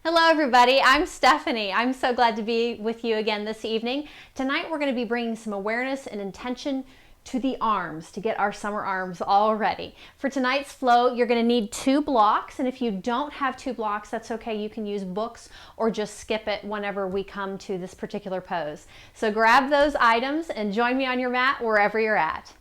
Hello everybody, I'm Stephanie. I'm so glad to be with you again this evening. Tonight we're going to be bringing some awareness and intention to the arms to get our summer arms all ready. For tonight's flow, you're going to need 2 blocks, and if you don't have 2 blocks, that's okay. You can use books or just skip it whenever we come to this particular pose. So grab those items and join me on your mat wherever you're at.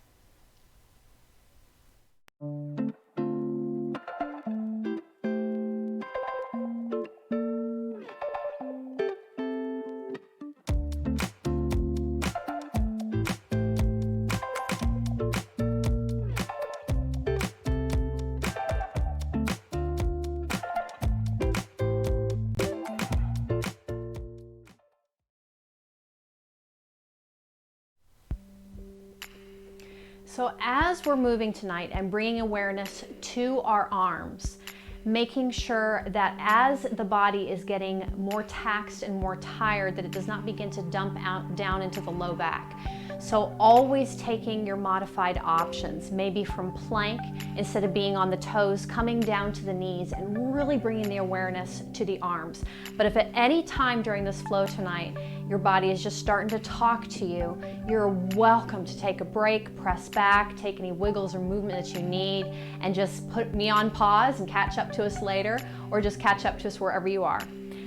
So as we're moving tonight and bringing awareness to our arms, making sure that as the body is getting more taxed and more tired, that it does not begin to dump out down into the low back. So always taking your modified options, maybe from plank instead of being on the toes, coming down to the knees and really bringing the awareness to the arms. But if at any time during this flow tonight, your body is just starting to talk to you, you're welcome to take a break, press back, take any wiggles or movement that you need, and just put me on pause and catch up to us later, or just catch up to us wherever you are.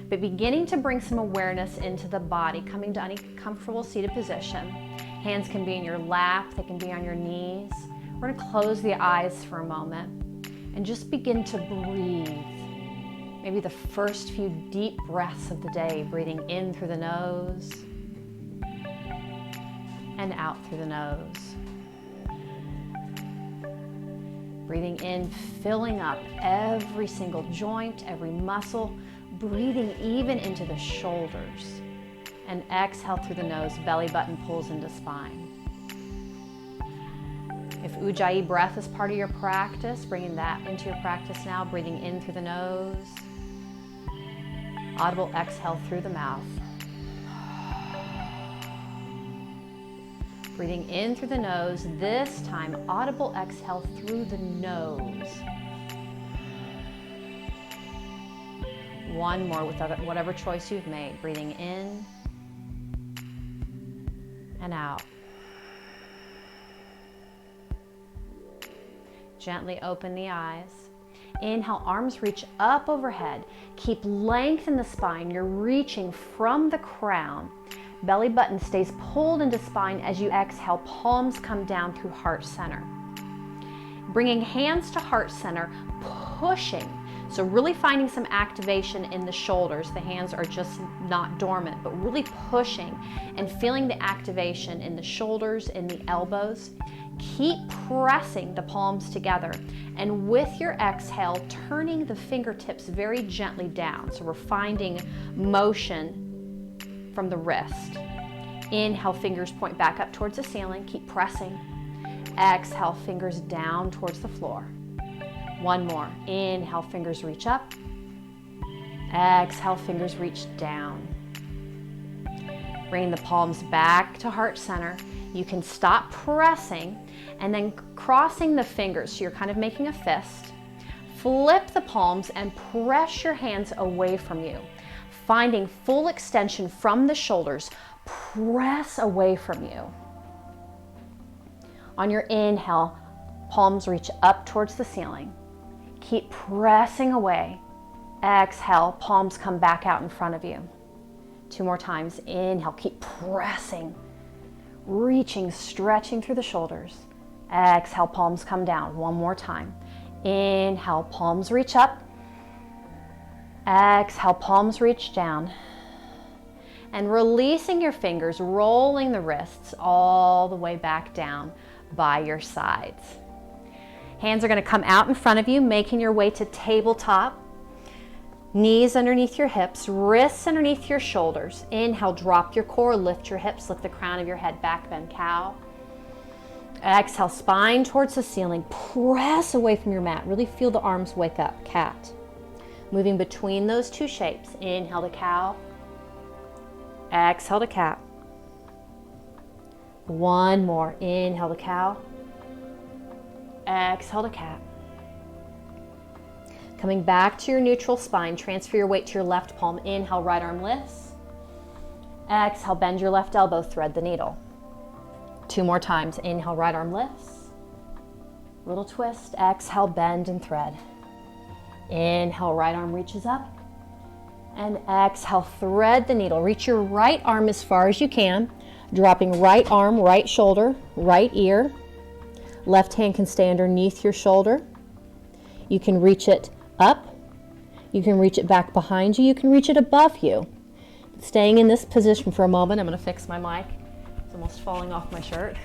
But beginning to bring some awareness into the body, coming to any comfortable seated position. Hands can be in your lap, they can be on your knees. We're gonna close the eyes for a moment and just begin to breathe. Maybe the first few deep breaths of the day, breathing in through the nose and out through the nose. Breathing in, filling up every single joint, every muscle, breathing even into the shoulders. And exhale through the nose, belly button pulls into spine. If Ujjayi breath is part of your practice, bringing that into your practice now, breathing in through the nose. Audible exhale through the mouth. Breathing in through the nose, this time audible exhale through the nose. One more with whatever choice you've made. Breathing in and out. Gently open the eyes. Inhale, arms reach up overhead. Keep length in the spine. You're reaching from the crown. Belly button stays pulled into spine as you exhale. Palms come down through heart center. Bringing hands to heart center, pushing. So really finding some activation in the shoulders. The hands are just not dormant, but really pushing and feeling the activation in the shoulders and the elbows. Keep pressing the palms together, and with your exhale, turning the fingertips very gently down. So we're finding motion from the wrist. Inhale, fingers point back up towards the ceiling. Keep pressing. Exhale, fingers down towards the floor. One more. Inhale, fingers reach up. Exhale, fingers reach down. Bring the palms back to heart center. You can stop pressing and then crossing the fingers. So you're kind of making a fist. Flip the palms and press your hands away from you. Finding full extension from the shoulders. Press away from you. On your inhale, palms reach up towards the ceiling. Keep pressing away. Exhale, palms come back out in front of you. 2 more times. Inhale, keep pressing. Reaching, stretching through the shoulders. Exhale, palms come down. 1 more time. Inhale, palms reach up. Exhale, palms reach down. And releasing your fingers, rolling the wrists all the way back down by your sides. Hands are going to come out in front of you, making your way to tabletop. Knees underneath your hips, wrists underneath your shoulders. Inhale, drop your core, lift your hips, lift the crown of your head back, bend cow. Exhale, spine towards the ceiling. Press away from your mat. Really feel the arms wake up, cat. Moving between those 2 shapes. Inhale to cow. Exhale to cat. 1 more. Inhale to cow. Exhale to cat. Coming back to your neutral spine, transfer your weight to your left palm. Inhale, right arm lifts. Exhale, bend your left elbow, thread the needle. 2 more times. Inhale, right arm lifts. Little twist. Exhale, bend and thread. Inhale, right arm reaches up. And exhale, thread the needle. Reach your right arm as far as you can. Dropping right arm, right shoulder, right ear. Left hand can stay underneath your shoulder. You can reach it up. You can reach it back behind you. You can reach it above you. Staying in this position for a moment. I'm going to fix my mic. It's almost falling off my shirt.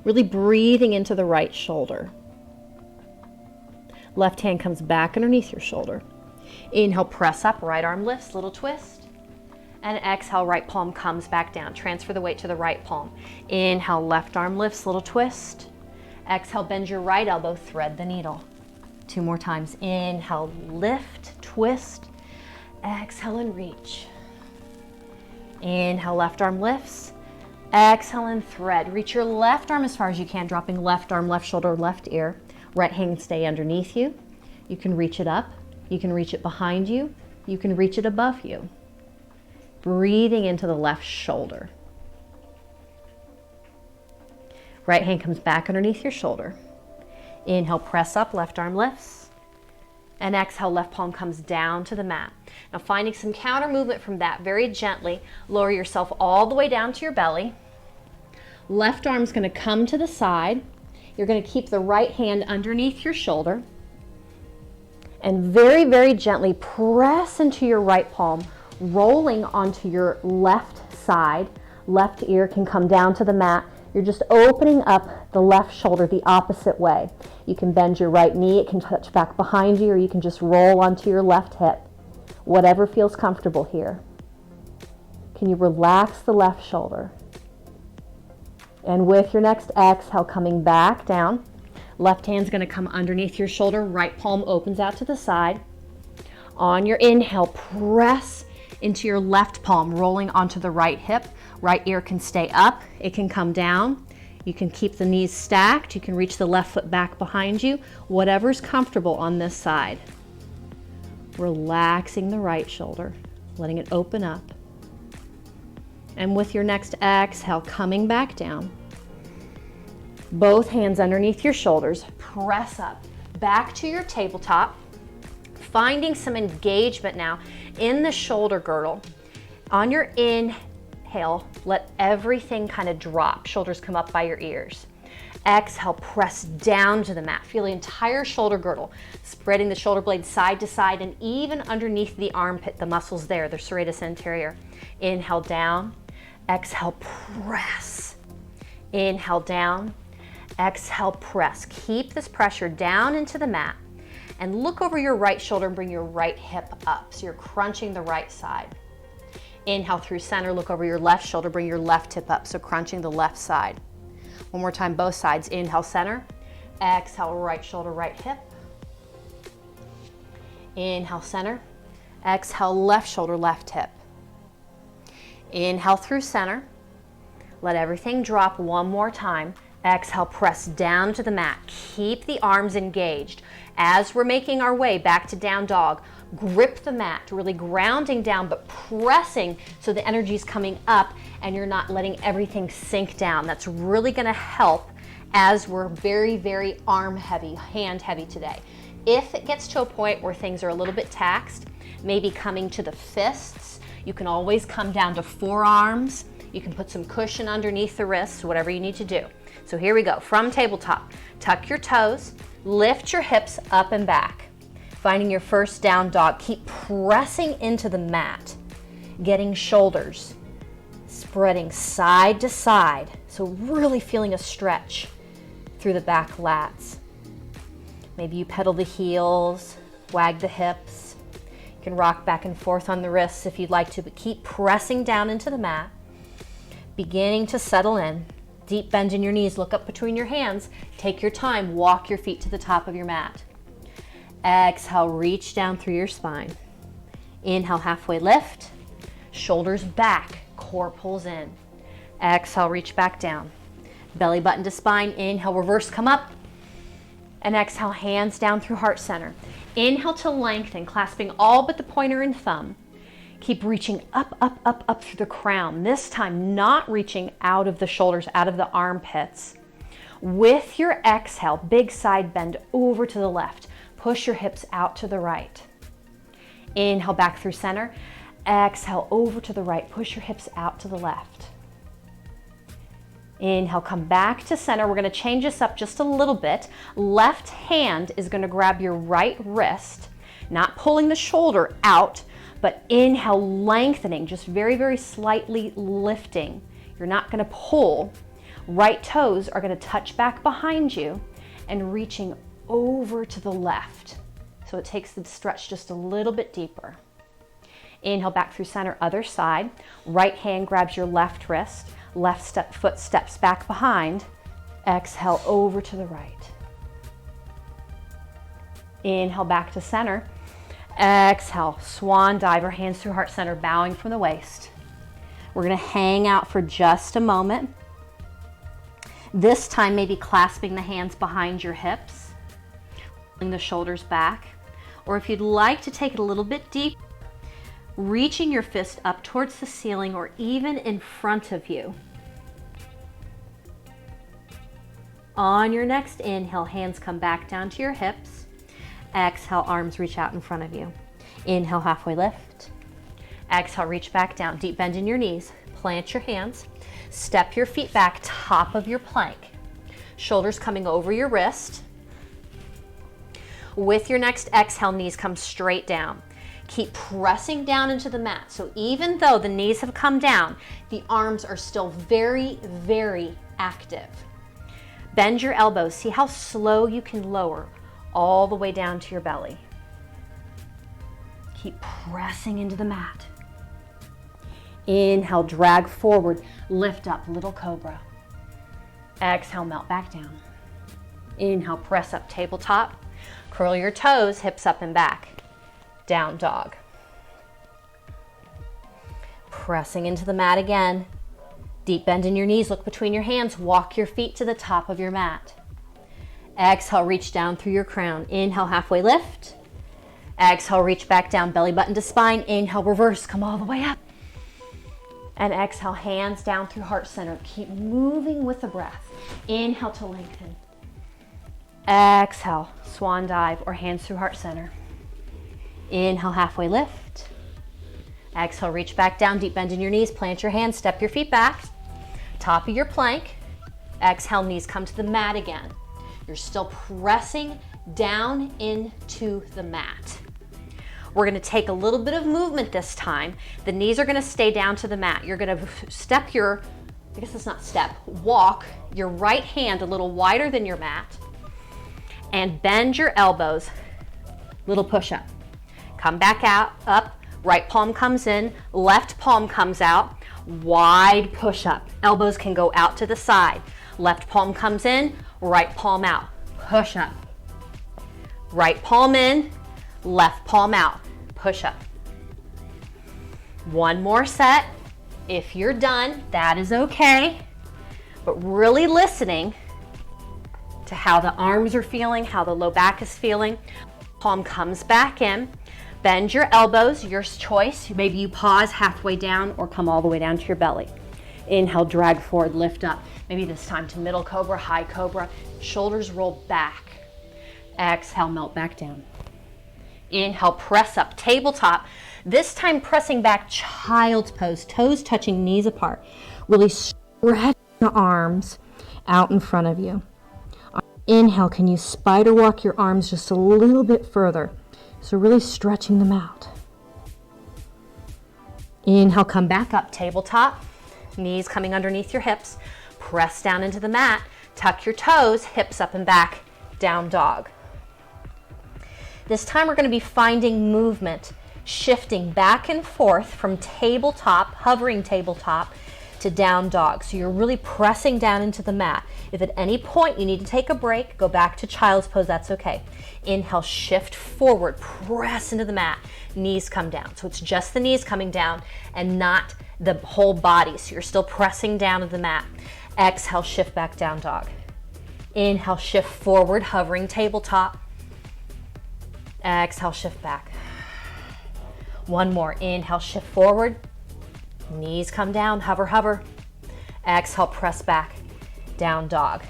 Really breathing into the right shoulder. Left hand comes back underneath your shoulder. Inhale, press up, right arm lifts, little twist. And exhale, right palm comes back down. Transfer the weight to the right palm. Inhale, left arm lifts, little twist. Exhale, bend your right elbow, thread the needle. 2 more times. Inhale, lift, twist. Exhale and reach. Inhale, left arm lifts. Exhale and thread. Reach your left arm as far as you can, dropping left arm, left shoulder, left ear. Right hand can stay underneath you. You can reach it up. You can reach it behind you. You can reach it above you. Breathing into the left shoulder. Right hand comes back underneath your shoulder. Inhale, press up, left arm lifts. And exhale, left palm comes down to the mat. Now finding some counter movement from that, very gently, lower yourself all the way down to your belly. Left arm's going to come to the side. You're going to keep the right hand underneath your shoulder. And very, very gently press into your right palm, rolling onto your left side. Left ear can come down to the mat. You're just opening up the left shoulder the opposite way. You can bend your right knee, it can touch back behind you, or you can just roll onto your left hip. Whatever feels comfortable here. Can you relax the left shoulder? And with your next exhale, coming back down, left hand's going to come underneath your shoulder, right palm opens out to the side. On your inhale, press into your left palm, rolling onto the right hip. Right ear can stay up, it can come down. You can keep the knees stacked, you can reach the left foot back behind you, whatever's comfortable on this side. Relaxing the right shoulder, letting it open up. And with your next exhale, coming back down. Both hands underneath your shoulders, press up, back to your tabletop, finding some engagement now in the shoulder girdle. On your inhale, let everything kind of drop. Shoulders come up by your ears. Exhale, press down to the mat. Feel the entire shoulder girdle, spreading the shoulder blades side to side and even underneath the armpit, the muscles there, the serratus anterior. Inhale down, exhale, press. Inhale down, exhale, press. Keep this pressure down into the mat and look over your right shoulder and bring your right hip up. So you're crunching the right side. Inhale through center, look over your left shoulder, bring your left hip up, so crunching the left side. One more time, both sides. Inhale, center. Exhale, right shoulder, right hip. Inhale, center. Exhale, left shoulder, left hip. Inhale through center. Let everything drop one more time. Exhale, press down to the mat. Keep the arms engaged. As we're making our way back to down dog, grip the mat, really grounding down but pressing so the energy's coming up and you're not letting everything sink down. That's really going to help as we're very, very arm heavy, hand heavy today. If it gets to a point where things are a little bit taxed, maybe coming to the fists, you can always come down to forearms. You can put some cushion underneath the wrists, whatever you need to do. So here we go. From tabletop, tuck your toes, lift your hips up and back. Finding your first down dog, keep pressing into the mat, getting shoulders spreading side to side. So really feeling a stretch through the back lats. Maybe you pedal the heels, wag the hips. You can rock back and forth on the wrists if you'd like to, but keep pressing down into the mat, beginning to settle in. Deep bend in your knees, look up between your hands. Take your time, walk your feet to the top of your mat. Exhale, reach down through your spine. Inhale, halfway lift. Shoulders back, core pulls in. Exhale, reach back down. Belly button to spine. Inhale, reverse, come up. And exhale, hands down through heart center. Inhale to lengthen, clasping all but the pointer and thumb. Keep reaching up, up, up, up through the crown. This time, not reaching out of the shoulders, out of the armpits. With your exhale, big side bend over to the left. Push your hips out to the right. Inhale back through center. Exhale over to the right. Push your hips out to the left. Inhale, come back to center. We're going to change this up just a little bit. Left hand is going to grab your right wrist, not pulling the shoulder out, but inhale, lengthening, just very, very slightly lifting. You're not going to pull. Right toes are going to touch back behind you and reaching over to the left. So it takes the stretch just a little bit deeper. Inhale back through center, other side. Right hand grabs your left wrist. Left foot steps back behind. Exhale over to the right. Inhale back to center. Exhale, swan dive or hands through heart center, bowing from the waist. We're going to hang out for just a moment. This time maybe clasping the hands behind your hips, pulling the shoulders back. Or if you'd like to take it a little bit deep, reaching your fist up towards the ceiling or even in front of you. On your next inhale, hands come back down to your hips. Exhale, arms reach out in front of you. Inhale, halfway lift. Exhale, reach back down. Deep bend in your knees. Plant your hands. Step your feet back, top of your plank. Shoulders coming over your wrist. With your next exhale, knees come straight down. Keep pressing down into the mat. So even though the knees have come down, the arms are still very, very active. Bend your elbows. See how slow you can lower all the way down to your belly. Keep pressing into the mat. Inhale, drag forward, lift up, little cobra. Exhale, melt back down. Inhale, press up, tabletop. Curl your toes, hips up and back. Down dog. Pressing into the mat again. Deep bend in your knees, look between your hands, walk your feet to the top of your mat. Exhale, reach down through your crown. Inhale, halfway lift. Exhale, reach back down, belly button to spine. Inhale, reverse, come all the way up. And exhale, hands down through heart center. Keep moving with the breath. Inhale to lengthen. Exhale, swan dive or hands through heart center. Inhale, halfway lift. Exhale, reach back down, deep bend in your knees, plant your hands, step your feet back. Top of your plank. Exhale, knees come to the mat again. You're still pressing down into the mat. We're going to take a little bit of movement this time. The knees are going to stay down to the mat. You're going to step your, I guess it's not step, walk your right hand a little wider than your mat and bend your elbows. Little push up. Come back out, up, right palm comes in, left palm comes out, wide push up. Elbows can go out to the side. Left palm comes in, right palm out, push up. Right palm in, left palm out, push up. One more set. If you're done, that is okay. But really listening to how the arms are feeling, how the low back is feeling. Palm comes back in. Bend your elbows, your choice. Maybe you pause halfway down or come all the way down to your belly. Inhale, drag forward, lift up. Maybe this time to middle cobra, high cobra. Shoulders roll back. Exhale, melt back down. Inhale, press up, tabletop. This time pressing back, child's pose, toes touching, knees apart. Really stretch the arms out in front of you. Inhale, can you spider walk your arms just a little bit further? So really stretching them out. Inhale, come back up, tabletop. Knees coming underneath your hips. Press down into the mat. Tuck your toes, hips up and back, down dog. This time we're going to be finding movement, shifting back and forth from tabletop, hovering tabletop, to down dog. So you're really pressing down into the mat. If at any point you need to take a break, go back to child's pose, that's okay. Inhale, shift forward, press into the mat, knees come down. So it's just the knees coming down and not the whole body. So you're still pressing down to the mat. Exhale, shift back, down dog. Inhale, shift forward, hovering tabletop. Exhale, shift back. One more. Inhale, shift forward. Knees come down, hover, hover. Exhale, press back, down dog.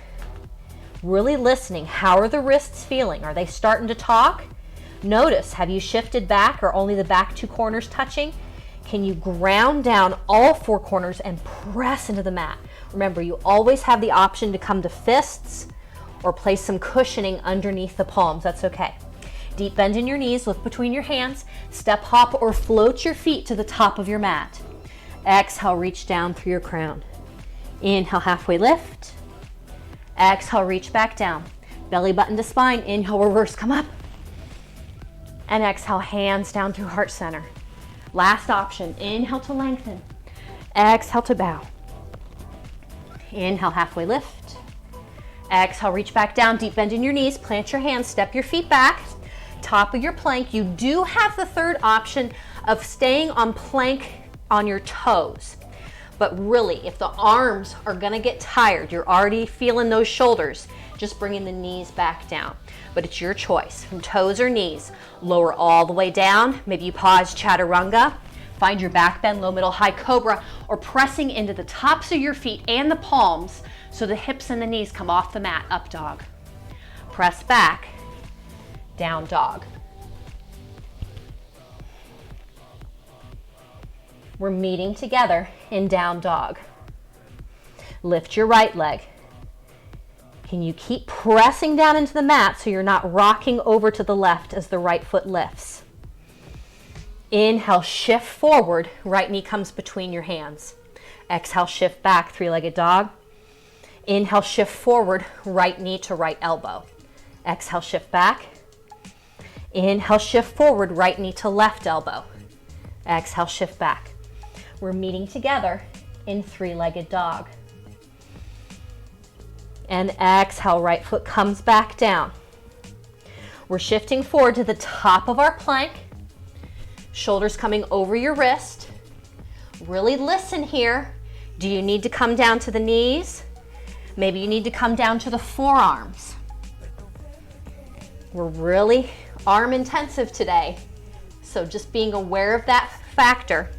Really listening. How are the wrists feeling? Are they starting to talk? Notice, have you shifted back or only the back two corners touching? Can you ground down all four corners and press into the mat? Remember, you always have the option to come to fists or place some cushioning underneath the palms. That's okay. Deep bend in your knees, lift between your hands, step, hop, or float your feet to the top of your mat. Exhale, reach down through your crown. Inhale, halfway lift. Exhale, reach back down. Belly button to spine. Inhale, reverse, come up. And exhale, hands down through heart center. Last option, inhale to lengthen. Exhale to bow. Inhale, halfway lift. Exhale, reach back down, deep bend in your knees, plant your hands, step your feet back. Top of your plank. You do have the third option of staying on plank on your toes. But really, if the arms are gonna get tired, you're already feeling those shoulders, just bringing the knees back down. But it's your choice, from toes or knees. Lower all the way down. Maybe you pause, chaturanga. Find your back bend, low, middle, high cobra, or pressing into the tops of your feet and the palms so the hips and the knees come off the mat, up dog. Press back, down dog. We're meeting together in down dog. Lift your right leg. Can you keep pressing down into the mat so you're not rocking over to the left as the right foot lifts? Inhale, shift forward, right knee comes between your hands. Exhale, shift back, three-legged dog. Inhale, shift forward, right knee to right elbow. Exhale, shift back. Inhale, shift forward, right knee to left elbow. Exhale, shift back. We're meeting together in three-legged dog. And exhale, right foot comes back down. We're shifting forward to the top of our plank. Shoulders coming over your wrist. Really listen here. Do you need to come down to the knees? Maybe you need to come down to the forearms. We're really arm intensive today, so just being aware of that factor.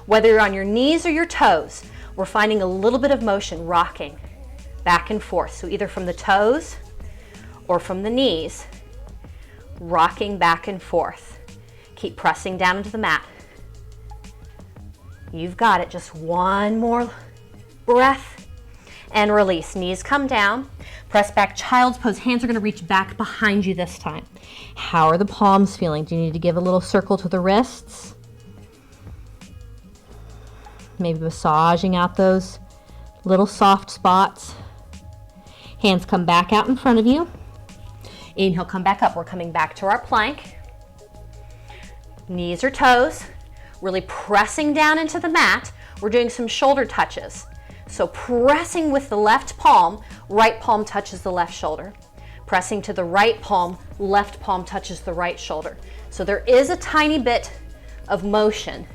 Whether you're on your knees or your toes, we're finding a little bit of motion, rocking back and forth. So either from the toes or from the knees, rocking back and forth. Keep pressing down into the mat. You've got it. Just one more breath and release. Knees come down. Press back, child's pose. Hands are going to reach back behind you this time. How are the palms feeling? Do you need to give a little circle to the wrists? Maybe massaging out those little soft spots. Hands come back out in front of you. Inhale, come back up. We're coming back to our plank. Knees or toes. Really pressing down into the mat. We're doing some shoulder touches. So pressing with the left palm, right palm touches the left shoulder. Pressing to the right palm, left palm touches the right shoulder. So there is a tiny bit of motion,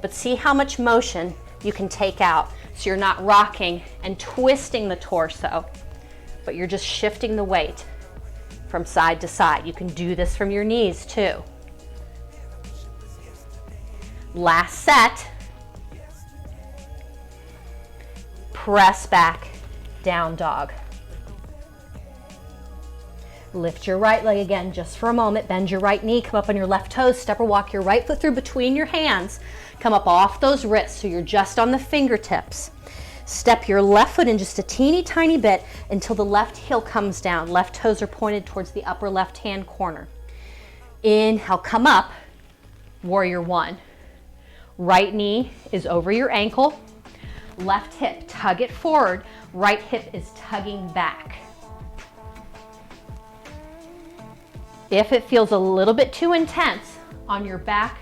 but see how much motion you can take out. So you're not rocking and twisting the torso, but you're just shifting the weight from side to side. You can do this from your knees too. Last set. Press back, down dog. Lift your right leg again just for a moment. Bend your right knee, come up on your left toes, step or walk your right foot through between your hands. Come up off those wrists so you're just on the fingertips. Step your left foot in just a teeny tiny bit until the left heel comes down. Left toes are pointed towards the upper left hand corner. Inhale, come up, warrior one. Right knee is over your ankle. Left hip, tug it forward. Right hip is tugging back. If it feels a little bit too intense on your back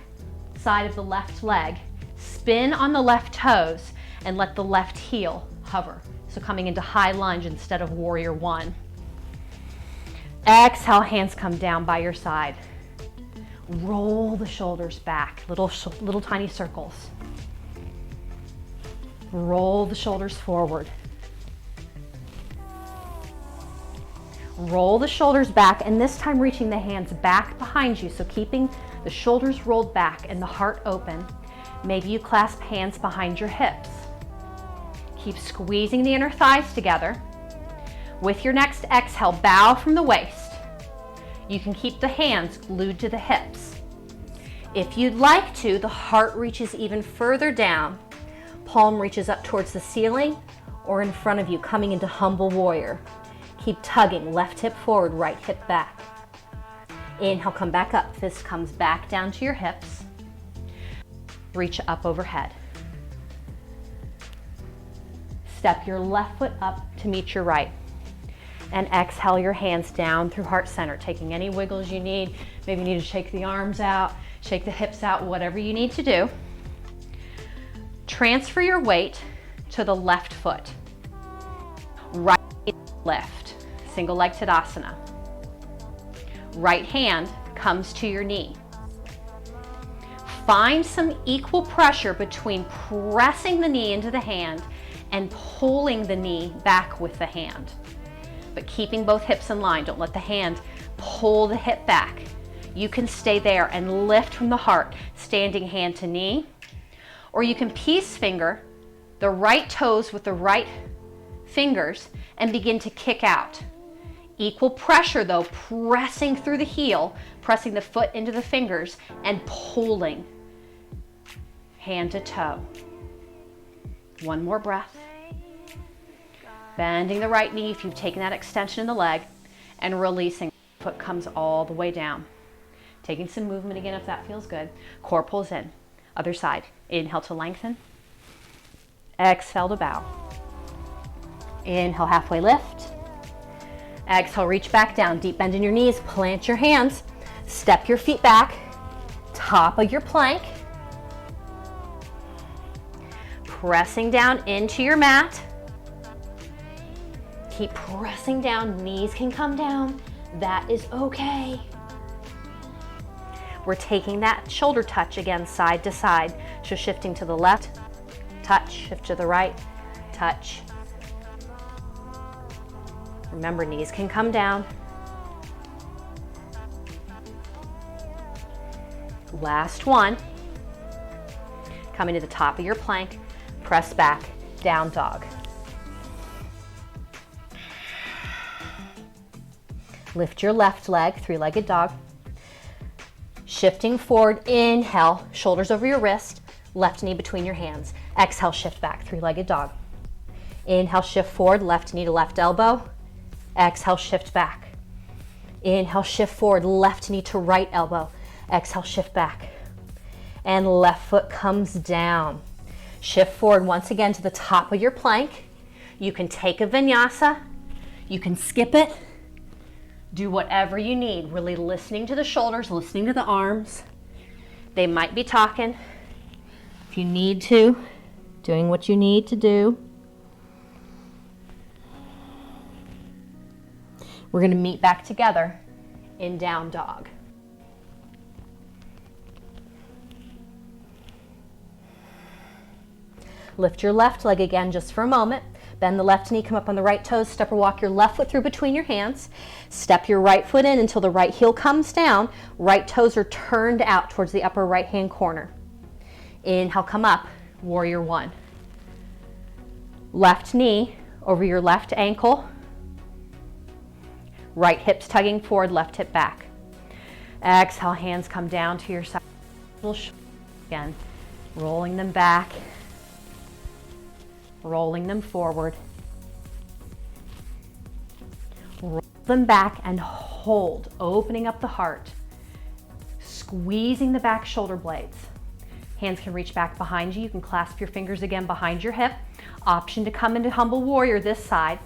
side of the left leg, spin on the left toes and let the left heel hover. So coming into high lunge instead of warrior one. Exhale, hands come down by your side. Roll the shoulders back, little tiny circles. Roll the shoulders forward. Roll the shoulders back, and this time reaching the hands back behind you. So keeping the shoulders rolled back and the heart open. Maybe you clasp hands behind your hips. Keep squeezing the inner thighs together. With your next exhale, bow from the waist. You can keep the hands glued to the hips. If you'd like to, the heart reaches even further down. Palm reaches up towards the ceiling or in front of you, coming into humble warrior. Keep tugging, left hip forward, right hip back. Inhale, come back up. Fist comes back down to your hips. Reach up overhead. Step your left foot up to meet your right. And exhale your hands down through heart center, taking any wiggles you need. Maybe you need to shake the arms out, shake the hips out, whatever you need to do. Transfer your weight to the left foot. Right lift, single leg Tadasana. Right hand comes to your knee. Find some equal pressure between pressing the knee into the hand and pulling the knee back with the hand. But keeping both hips in line. Don't let the hand pull the hip back. You can stay there and lift from the heart, standing hand to knee. Or you can peace finger the right toes with the right fingers and begin to kick out. Equal pressure though, pressing through the heel, pressing the foot into the fingers and pulling hand to toe. One more breath. Bending the right knee if you've taken that extension in the leg, and releasing. Foot comes all the way down. Taking some movement again if that feels good. Core pulls in. Other side. Inhale to lengthen. Exhale to bow. Inhale, halfway lift. Exhale, reach back down. Deep bend in your knees. Plant your hands. Step your feet back. Top of your plank. Pressing down into your mat. Keep pressing down, knees can come down. That is okay. We're taking that shoulder touch again, side to side. So shifting to the left, touch, shift to the right, touch. Remember, knees can come down. Last one. Coming to the top of your plank, press back, down dog. Lift your left leg, three-legged dog. Shifting forward, inhale, shoulders over your wrist, left knee between your hands. Exhale, shift back, three-legged dog. Inhale, shift forward, left knee to left elbow. Exhale, shift back. Inhale, shift forward, left knee to right elbow. Exhale, shift back. And left foot comes down. Shift forward once again to the top of your plank. You can take a vinyasa. You can skip it. Do whatever you need, really listening to the shoulders, listening to the arms. They might be talking. If you need to, doing what you need to do. We're going to meet back together in down dog. Lift your left leg again just for a moment. Bend the left knee, come up on the right toes, step or walk your left foot through between your hands. Step your right foot in until the right heel comes down. Right toes are turned out towards the upper right hand corner. Inhale, come up, warrior one. Left knee over your left ankle. Right hips tugging forward, left hip back. Exhale, hands come down to your side. Again, rolling them back. Rolling them forward. Roll them back and hold, opening up the heart. Squeezing the back shoulder blades. Hands can reach back behind you. You can clasp your fingers again behind your hip. Option to come into humble warrior this side.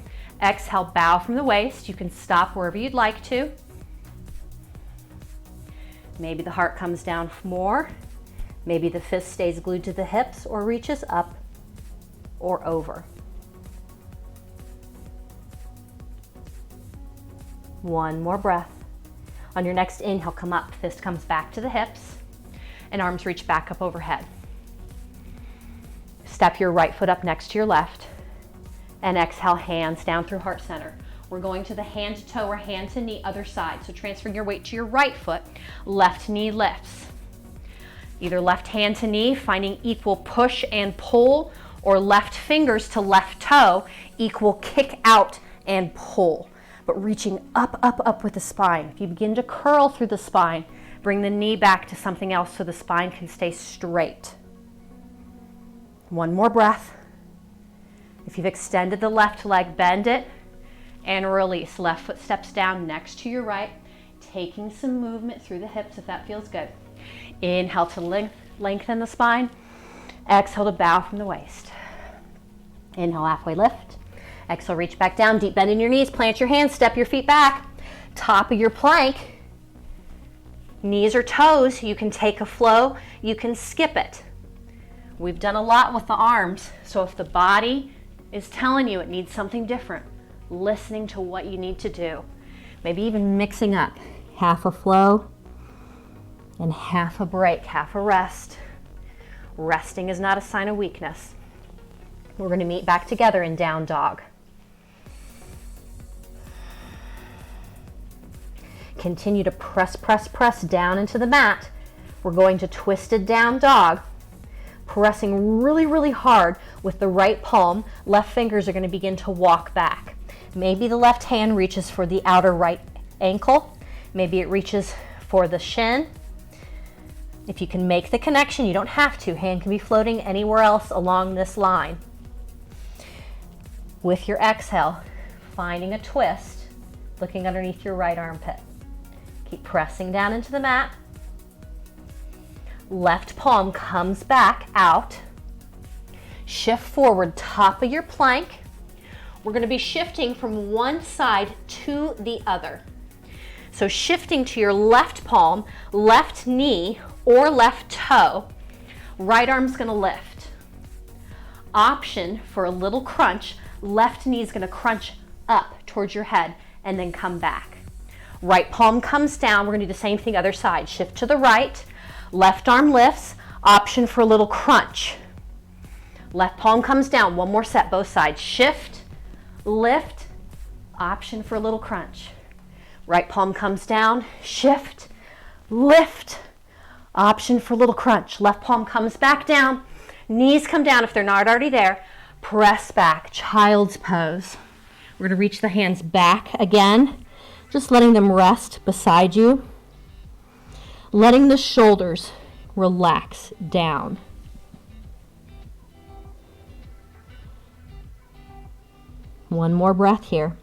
Exhale, bow from the waist. You can stop wherever you'd like to. Maybe the heart comes down more. Maybe the fist stays glued to the hips or reaches up or over. One more breath. On your next inhale, come up. Fist comes back to the hips and arms reach back up overhead. Step your right foot up next to your left and exhale, hands down through heart center. We're going to the hand to toe or hand to knee, other side. So transferring your weight to your right foot, left knee lifts. Either left hand to knee, finding equal push and pull, or left fingers to left toe, equal kick out and pull. But reaching up, up, up with the spine. If you begin to curl through the spine, bring the knee back to something else so the spine can stay straight. One more breath. If you've extended the left leg, bend it and release. Left foot steps down next to your right, taking some movement through the hips if that feels good. Inhale to lengthen the spine. Exhale to bow from the waist. Inhale, halfway lift. Exhale, reach back down, deep bend in your knees, plant your hands, step your feet back. Top of your plank. Knees or toes, you can take a flow, you can skip it. We've done a lot with the arms, so if the body is telling you it needs something different, listening to what you need to do. Maybe even mixing up half a flow and half a break, half a rest. Resting is not a sign of weakness. We're going to meet back together in down dog. Continue to press, press, press down into the mat. We're going to twisted down dog, pressing really, really hard with the right palm. Left fingers are going to begin to walk back. Maybe the left hand reaches for the outer right ankle. Maybe it reaches for the shin. If you can make the connection, you don't have to. Hand can be floating anywhere else along this line. With your exhale, finding a twist, looking underneath your right armpit. Keep pressing down into the mat. Left palm comes back out. Shift forward, top of your plank. We're going to be shifting from one side to the other. So shifting to your left palm, left knee, or left toe. Right arm's going to lift. Option for a little crunch. Left knee is going to crunch up towards your head and then come back. Right palm comes down. We're going to do the same thing other side. Shift to the right. Left arm lifts. Option for a little crunch. Left palm comes down. One more set, both sides. Shift, lift, option for a little crunch. Right palm comes down. Shift, lift, option for a little crunch. Left palm comes back down. Knees come down if they're not already there. Press back, child's pose. We're going to reach the hands back again. Just letting them rest beside you. Letting the shoulders relax down. One more breath here.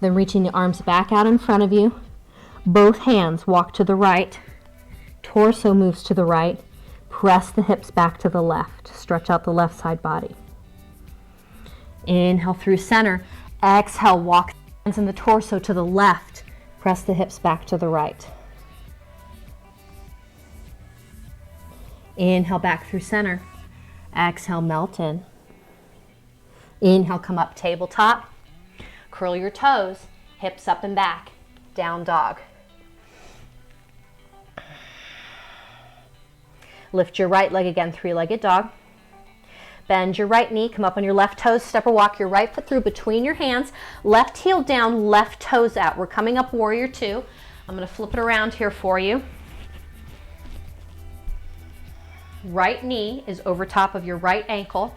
Then reaching the arms back out in front of you. Both hands walk to the right. Torso moves to the right. Press the hips back to the left. Stretch out the left side body. Inhale through center. Exhale, walk hands in the torso to the left. Press the hips back to the right. Inhale back through center. Exhale, melt in. Inhale, come up tabletop. Curl your toes, hips up and back, down dog. Lift your right leg again, three-legged dog. Bend your right knee, come up on your left toes, step or walk your right foot through between your hands, left heel down, left toes out. We're coming up warrior two. I'm going to flip it around here for you. Right knee is over top of your right ankle.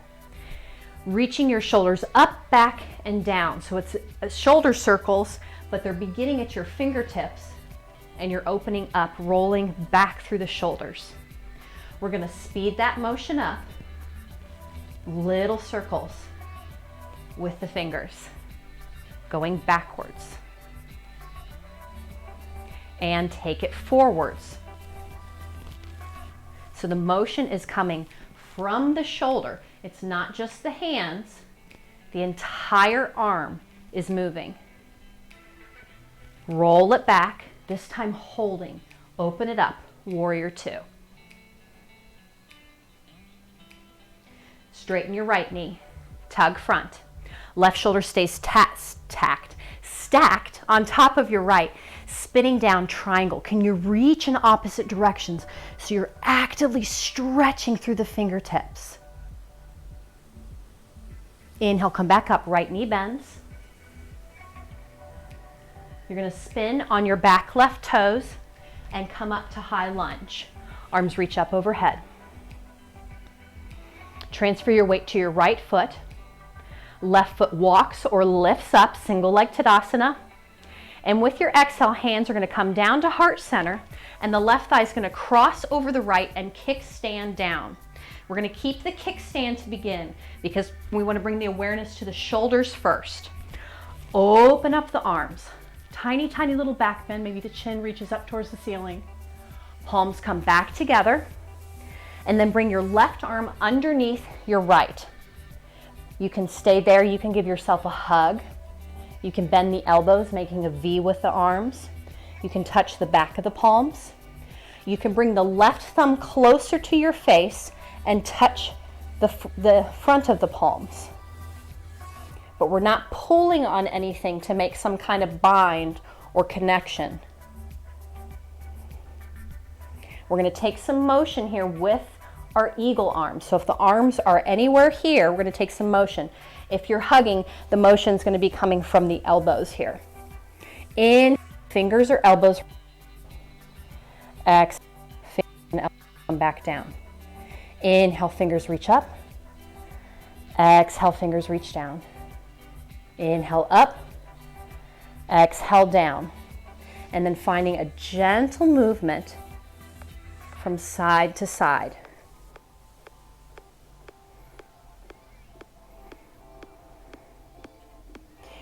Reaching your shoulders up, back, and down. So it's shoulder circles, but they're beginning at your fingertips, and you're opening up, rolling back through the shoulders. We're going to speed that motion up. Little circles with the fingers, going backwards. And take it forwards. So the motion is coming from the shoulder. It's not just the hands. The entire arm is moving. Roll it back, this time holding. Open it up, warrior two. Straighten your right knee, tug front. Left shoulder stays stacked on top of your right, spinning down triangle. Can you reach in opposite directions so you're actively stretching through the fingertips? Inhale, come back up, right knee bends. You're going to spin on your back left toes and come up to high lunge. Arms reach up overhead. Transfer your weight to your right foot. Left foot walks or lifts up, single leg Tadasana. And with your exhale, hands are going to come down to heart center, and the left thigh is going to cross over the right and kickstand down. We're going to keep the kickstand to begin because we want to bring the awareness to the shoulders first. Open up the arms. Tiny, tiny little back bend. Maybe the chin reaches up towards the ceiling. Palms come back together. And then bring your left arm underneath your right. You can stay there. You can give yourself a hug. You can bend the elbows, making a V with the arms. You can touch the back of the palms. You can bring the left thumb closer to your face and touch the front of the palms. But we're not pulling on anything to make some kind of bind or connection. We're going to take some motion here with our eagle arms. So if the arms are anywhere here, we're going to take some motion. If you're hugging, the motion is going to be coming from the elbows here. In, fingers or elbows. Exhale, and elbows come back down. Inhale, fingers reach up. Exhale, fingers reach down. Inhale up. Exhale down. And then finding a gentle movement from side to side.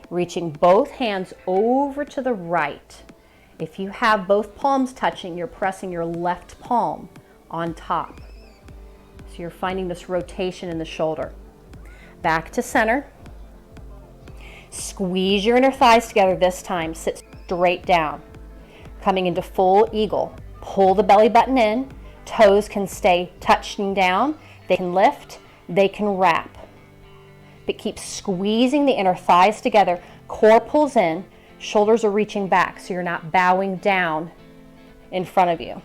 Reaching both hands over to the right. If you have both palms touching, you're pressing your left palm on top. So you're finding this rotation in the shoulder. Back to center. Squeeze your inner thighs together this time. Sit straight down. Coming into full eagle. Pull the belly button in. Toes can stay touching down. They can lift. They can wrap. But keep squeezing the inner thighs together. Core pulls in. Shoulders are reaching back, so you're not bowing down in front of you.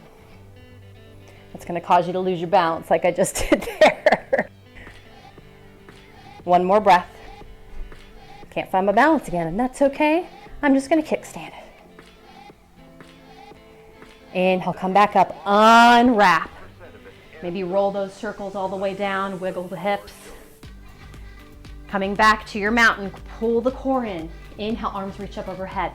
That's going to cause you to lose your balance like I just did there. One more breath. Can't find my balance again, and that's okay. I'm just going to kickstand it. Inhale, come back up, unwrap. Maybe roll those circles all the way down, wiggle the hips. Coming back to your mountain, pull the core in. Inhale, arms reach up overhead.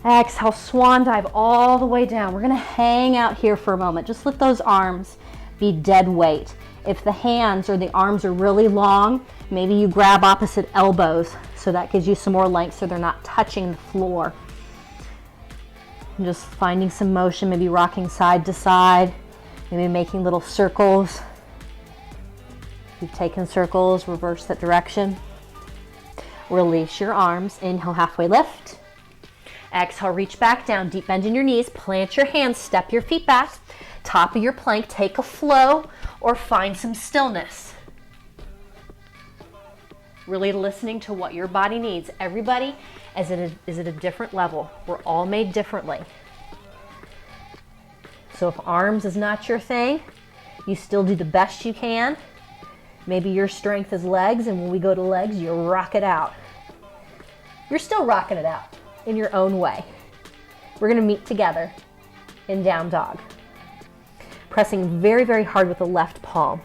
Exhale, swan dive all the way down. We're gonna hang out here for a moment. Just let those arms be dead weight. If the hands or the arms are really long, maybe you grab opposite elbows so that gives you some more length so they're not touching the floor. And just finding some motion, maybe rocking side to side, maybe making little circles. You've taken circles, reverse that direction. Release your arms. Inhale, halfway lift. Exhale, reach back down. Deep bend in your knees. Plant your hands. Step your feet back. Top of your plank. Take a flow or find some stillness. Really listening to what your body needs. Everybody is at a different level. We're all made differently. So if arms is not your thing, you still do the best you can. Maybe your strength is legs, and when we go to legs, you rock it out. You're still rocking it out in your own way. We're gonna meet together in down dog. Pressing very, very hard with the left palm.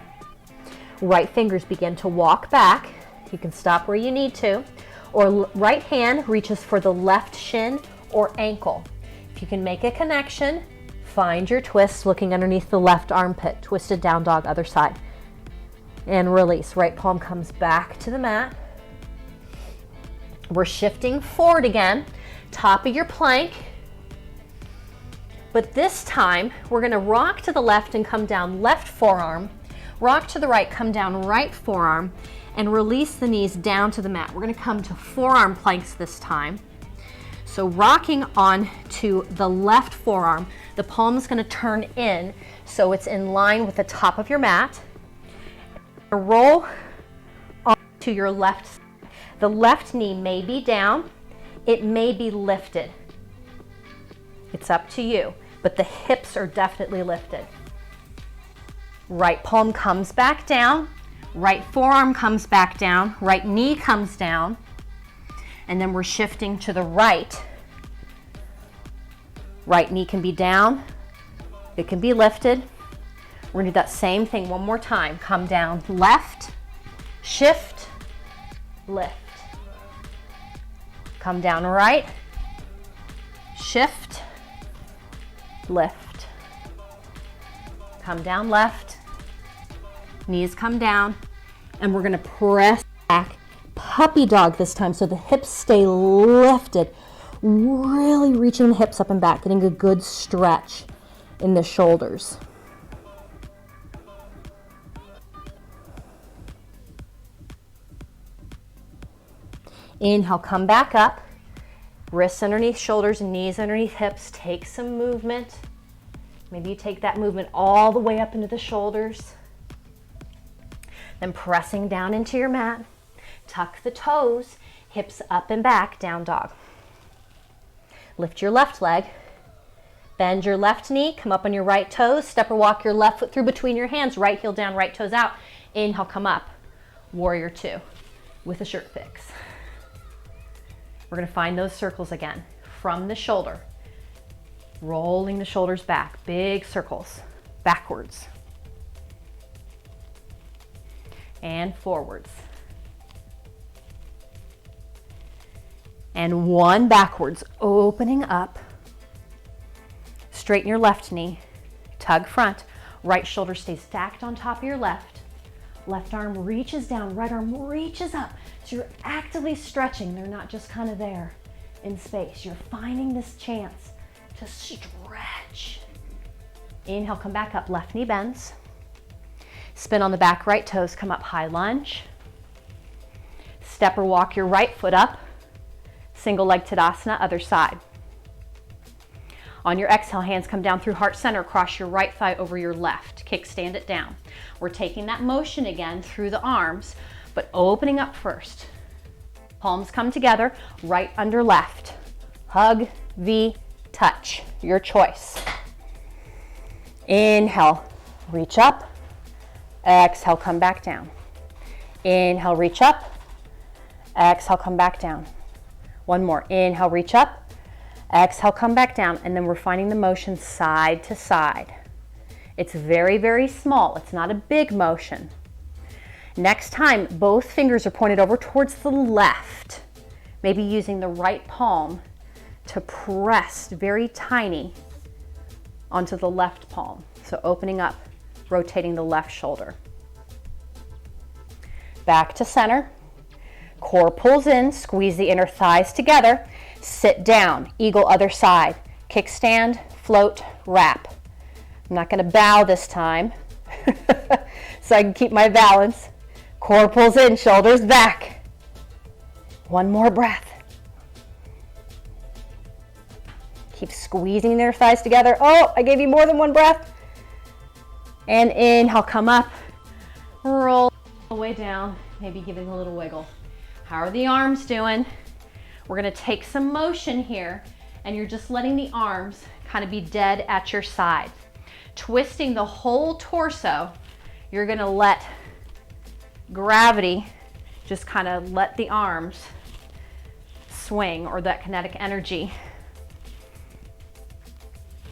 Right fingers begin to walk back. You can stop where you need to. Or right hand reaches for the left shin or ankle. If you can make a connection, find your twist looking underneath the left armpit. Twisted down dog, other side. And release. Right palm comes back to the mat. We're shifting forward again. Top of your plank. But this time, we're going to rock to the left and come down left forearm. Rock to the right, come down right forearm. And release the knees down to the mat. We're going to come to forearm planks this time. So rocking on to the left forearm. The palm is going to turn in so it's in line with the top of your mat. Roll on to your left side. The left knee may be down, it may be lifted. It's up to you, but the hips are definitely lifted. Right palm comes back down, right forearm comes back down, right knee comes down, and then we're shifting to the right Right knee can be down, it can be lifted. We're gonna do that same thing one more time. Come down, left, shift, lift. Come down right, shift, lift. Come down left, knees come down, and we're gonna press back. Puppy dog this time, so the hips stay lifted. Really reaching the hips up and back, getting a good stretch in the shoulders. Inhale, come back up. Wrists underneath shoulders, knees underneath hips. Take some movement. Maybe you take that movement all the way up into the shoulders. Then pressing down into your mat. Tuck the toes, hips up and back, down dog. Lift your left leg. Bend your left knee, come up on your right toes. Step or walk your left foot through between your hands. Right heel down, right toes out. Inhale, come up. Warrior two with a shirt fix. We're gonna find those circles again from the shoulder. Rolling the shoulders back, big circles, backwards. And forwards. And one backwards, opening up. Straighten your left knee, tug front. Right shoulder stays stacked on top of your left. Left arm reaches down, right arm reaches up. So you're actively stretching. They're not just kind of there in space. You're finding this chance to stretch. Inhale, come back up, left knee bends. Spin on the back right toes, come up, high lunge. Step or walk your right foot up. Single leg Tadasana, other side. On your exhale, hands come down through heart center, cross your right thigh over your left. Kickstand it down. We're taking that motion again through the arms, but opening up first. Palms come together, right under left. Hug, V, touch, your choice. Inhale, reach up. Exhale, come back down. Inhale, reach up. Exhale, come back down. One more. Inhale, reach up. Exhale, come back down. And then we're finding the motion side to side. It's very, very small. It's not a big motion. Next time, both fingers are pointed over towards the left. Maybe using the right palm to press very tiny onto the left palm. So opening up, rotating the left shoulder. Back to center. Core pulls in, squeeze the inner thighs together. Sit down, eagle other side. Kickstand, float, wrap. I'm not gonna bow this time so I can keep my balance. Core pulls in, shoulders back. One more breath. Keep squeezing their thighs together. Oh, I gave you more than one breath. And inhale, come up. Roll all the way down, maybe giving a little wiggle. How are the arms doing? We're gonna take some motion here, and you're just letting the arms kind of be dead at your side. Twisting the whole torso, you're gonna let gravity just kind of let the arms swing, or that kinetic energy.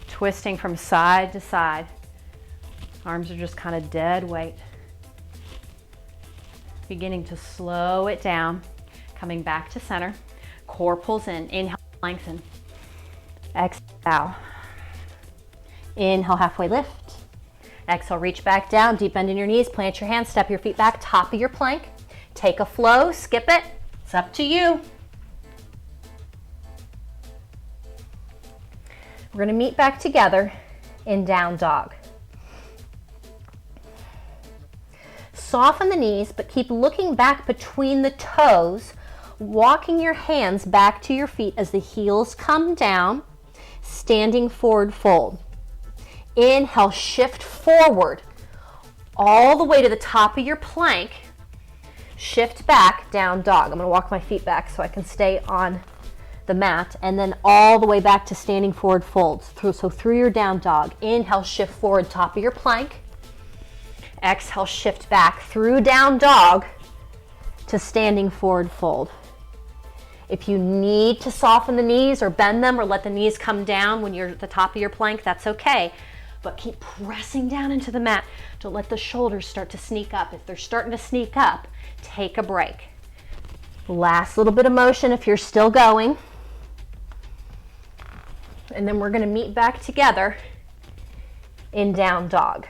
Twisting from side to side. Arms are just kind of dead weight. Beginning to slow it down. Coming back to center. Core pulls in. Inhale, lengthen. Exhale. Inhale, halfway lift. Exhale, reach back down. Deep bend in your knees. Plant your hands. Step your feet back. Top of your plank. Take a flow. Skip it. It's up to you. We're going to meet back together in down dog. Soften the knees, but keep looking back between the toes, walking your hands back to your feet as the heels come down, standing forward fold. Inhale, shift forward all the way to the top of your plank. Shift back, down dog. I'm going to walk my feet back so I can stay on the mat, and then all the way back to standing forward folds. So through your down dog. Inhale, shift forward, top of your plank. Exhale, shift back through down dog to standing forward fold. If you need to soften the knees or bend them or let the knees come down when you're at the top of your plank, that's okay. But keep pressing down into the mat. Don't let the shoulders start to sneak up. If they're starting to sneak up, take a break. Last little bit of motion if you're still going. And then we're going to meet back together in down dog.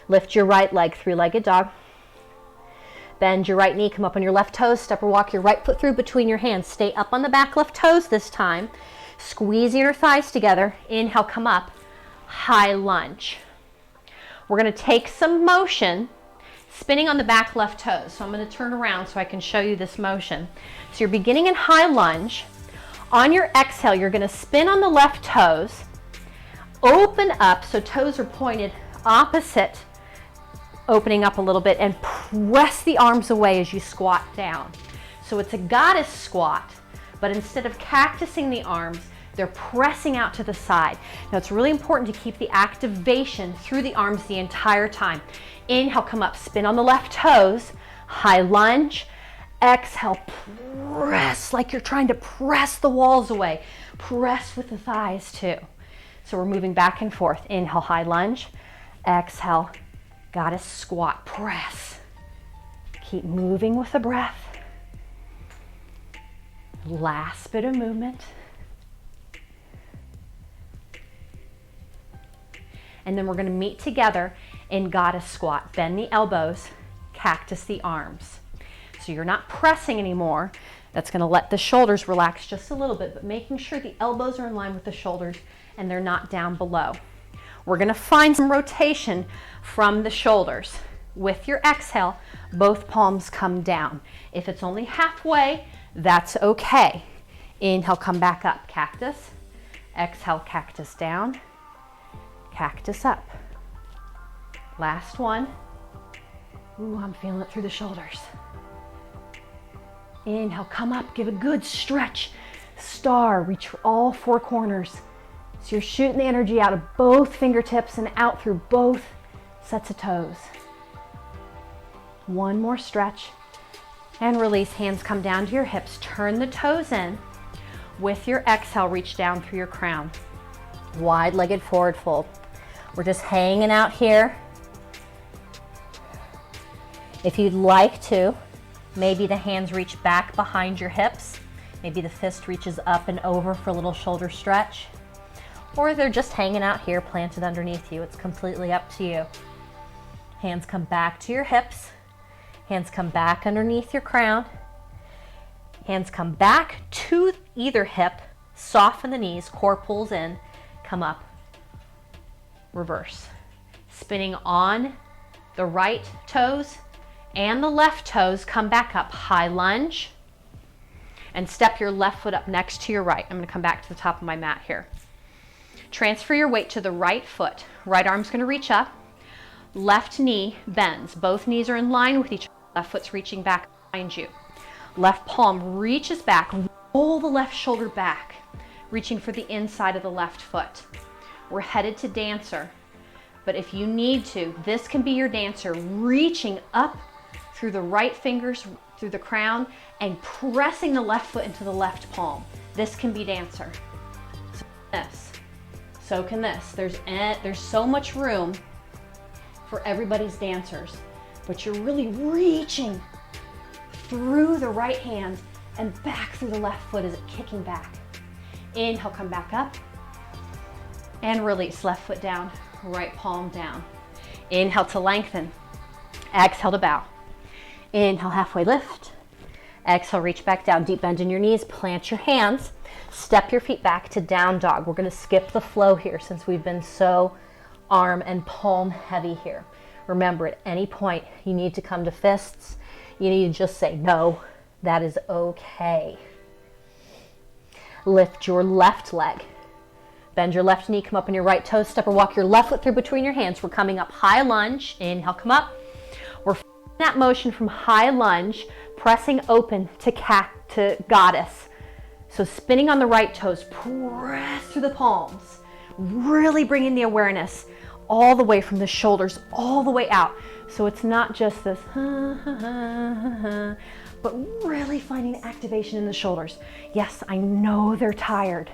Lift your right leg, three-legged dog. Bend your right knee, come up on your left toes, step or walk your right foot through between your hands. Stay up on the back left toes this time. Squeeze your thighs together. Inhale, come up, high lunge. We're going to take some motion, spinning on the back left toes. So I'm going to turn around so I can show you this motion. So you're beginning in high lunge. On your exhale, you're going to spin on the left toes, open up so toes are pointed opposite, opening up a little bit, and press the arms away as you squat down. So it's a goddess squat, but instead of cactusing the arms, they're pressing out to the side. Now it's really important to keep the activation through the arms the entire time. Inhale, come up, spin on the left toes, high lunge. Exhale, press like you're trying to press the walls away. Press with the thighs too. So we're moving back and forth. Inhale, high lunge. Exhale, goddess squat, press. Keep moving with the breath. Last bit of movement. And then we're going to meet together in goddess squat. Bend the elbows, cactus the arms. So you're not pressing anymore. That's going to let the shoulders relax just a little bit, but making sure the elbows are in line with the shoulders and they're not down below. We're going to find some rotation from the shoulders. With your exhale, both palms come down. If it's only halfway, that's okay. Inhale, come back up, cactus. Exhale, cactus down, cactus up. Last one. Ooh, I'm feeling it through the shoulders. Inhale, come up, give a good stretch. Star, reach for all four corners. So you're shooting the energy out of both fingertips and out through both sets of toes. One more stretch and release. Hands come down to your hips. Turn the toes in. With your exhale, reach down through your crown. Wide-legged forward fold. We're just hanging out here. If you'd like to, maybe the hands reach back behind your hips. Maybe the fist reaches up and over for a little shoulder stretch. Or they're just hanging out here planted underneath you. It's completely up to you. Hands come back to your hips. Hands come back underneath your crown. Hands come back to either hip. Soften the knees, core pulls in, come up. Reverse. Spinning on the right toes and the left toes, come back up, high lunge, and step your left foot up next to your right. I'm going to come back to the top of my mat here. Transfer your weight to the right foot. Right arm's going to reach up. Left knee bends. Both knees are in line with each other. Left foot's reaching back behind you. Left palm reaches back. Roll the left shoulder back, reaching for the inside of the left foot. We're headed to dancer, but if you need to, this can be your dancer, reaching up through the right fingers, through the crown, and pressing the left foot into the left palm. This can be dancer. So can this. There's so much room for everybody's dancers, but you're really reaching through the right hand and back through the left foot as it's kicking back. Inhale, come back up and release. Left foot down, right palm down. Inhale to lengthen. Exhale to bow. Inhale, halfway lift. Exhale, reach back down. Deep bend in your knees. Plant your hands. Step your feet back to down dog. We're going to skip the flow here since we've been so arm and palm heavy here. Remember, at any point you need to come to fists. You need to just say no. That is okay. Lift your left leg. Bend your left knee, come up on your right toe, step or walk your left foot through between your hands. We're coming up high lunge. Inhale, come up. We're following that motion from high lunge, pressing open to goddess. So spinning on the right toes, press through the palms. Really bringing the awareness all the way from the shoulders, all the way out. So it's not just this, but really finding activation in the shoulders. Yes, I know they're tired.